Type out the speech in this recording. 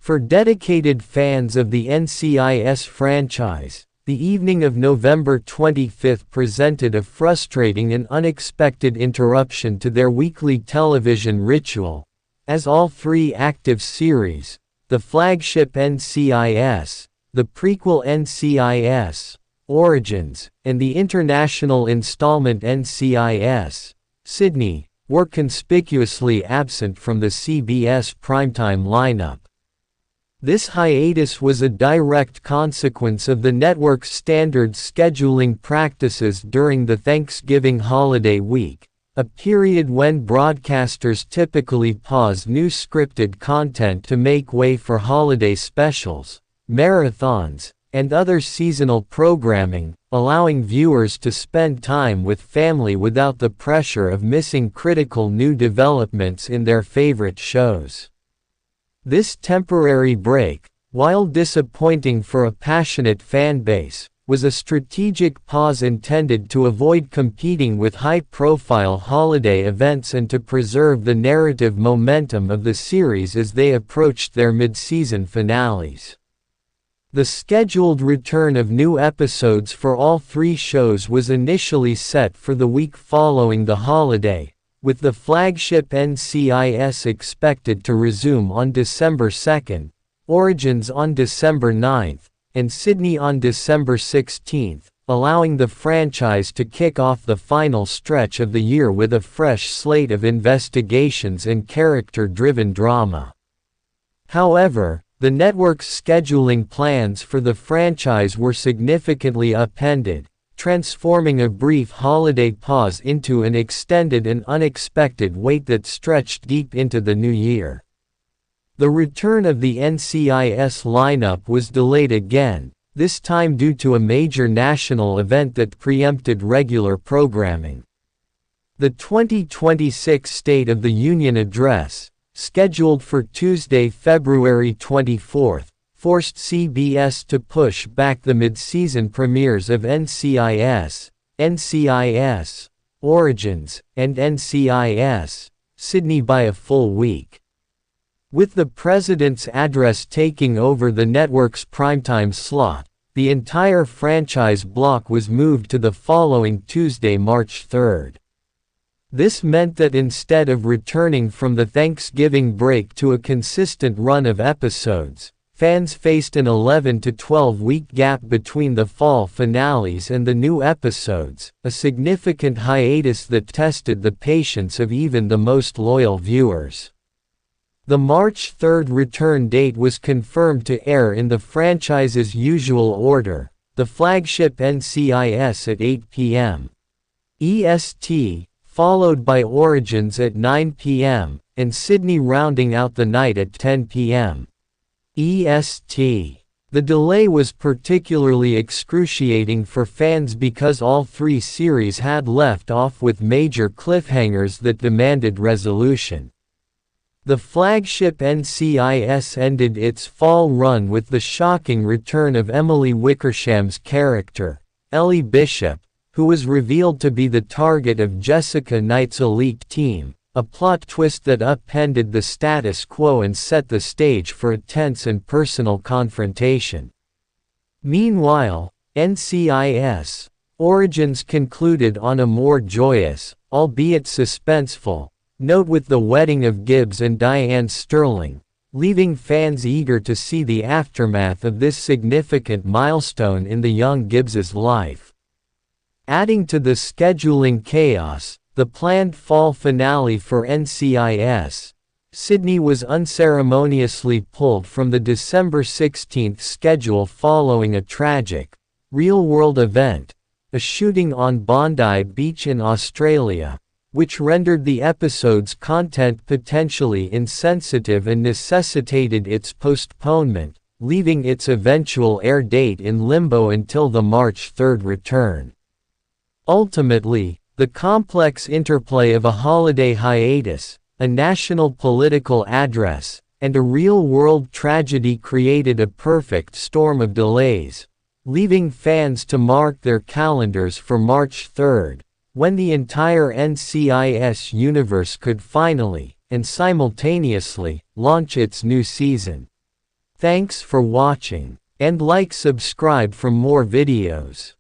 For dedicated fans of the NCIS franchise, the evening of November 25 presented a frustrating and unexpected interruption to their weekly television ritual, as all three active series, the flagship NCIS, the prequel NCIS, Origins, and the international installment NCIS, Sydney, were conspicuously absent from the CBS primetime lineup. This hiatus was a direct consequence of the network's standard scheduling practices during the Thanksgiving holiday week, a period when broadcasters typically pause new scripted content to make way for holiday specials, marathons, and other seasonal programming, allowing viewers to spend time with family without the pressure of missing critical new developments in their favorite shows. This temporary break, while disappointing for a passionate fanbase, was a strategic pause intended to avoid competing with high-profile holiday events and to preserve the narrative momentum of the series as they approached their mid-season finales. The scheduled return of new episodes for all three shows was initially set for the week following the holiday, with the flagship NCIS expected to resume on December 2, Origins on December 9, and Sydney on December 16, allowing the franchise to kick off the final stretch of the year with a fresh slate of investigations and character-driven drama. However, the network's scheduling plans for the franchise were significantly upended, transforming a brief holiday pause into an extended and unexpected wait that stretched deep into the new year. The return of the NCIS lineup was delayed again, this time due to a major national event that preempted regular programming. The 2026 State of the Union Address, scheduled for Tuesday, February 24, forced CBS to push back the mid-season premieres of NCIS, NCIS, Origins, and NCIS, Sydney by a full week. With the President's address taking over the network's primetime slot, the entire franchise block was moved to the following Tuesday, March 3. This meant that instead of returning from the Thanksgiving break to a consistent run of episodes, fans faced an 11 to 12-week gap between the fall finales and the new episodes, a significant hiatus that tested the patience of even the most loyal viewers. The March 3 return date was confirmed to air in the franchise's usual order, the flagship NCIS at 8 p.m. EST, followed by Origins at 9 p.m., and Sydney rounding out the night at 10 p.m. EST. The delay was particularly excruciating for fans because all three series had left off with major cliffhangers that demanded resolution. The flagship NCIS ended its fall run with the shocking return of Emily Wickersham's character, Ellie Bishop, who was revealed to be the target of Jessica Knight's elite team, a plot twist that upended the status quo and set the stage for a tense and personal confrontation. Meanwhile, NCIS, Origins concluded on a more joyous, albeit suspenseful, note with the wedding of Gibbs and Diane Sterling, leaving fans eager to see the aftermath of this significant milestone in the young Gibbs's life. Adding to the scheduling chaos, the planned fall finale for NCIS, Sydney was unceremoniously pulled from the December 16 schedule following a tragic, real-world event, a shooting on Bondi Beach in Australia, which rendered the episode's content potentially insensitive and necessitated its postponement, leaving its eventual air date in limbo until the March 3 return. Ultimately, the complex interplay of a holiday hiatus, a national political address, and a real-world tragedy created a perfect storm of delays, leaving fans to mark their calendars for March 3, when the entire NCIS universe could finally, and simultaneously, launch its new season. Thanks for watching, and like subscribe for more videos.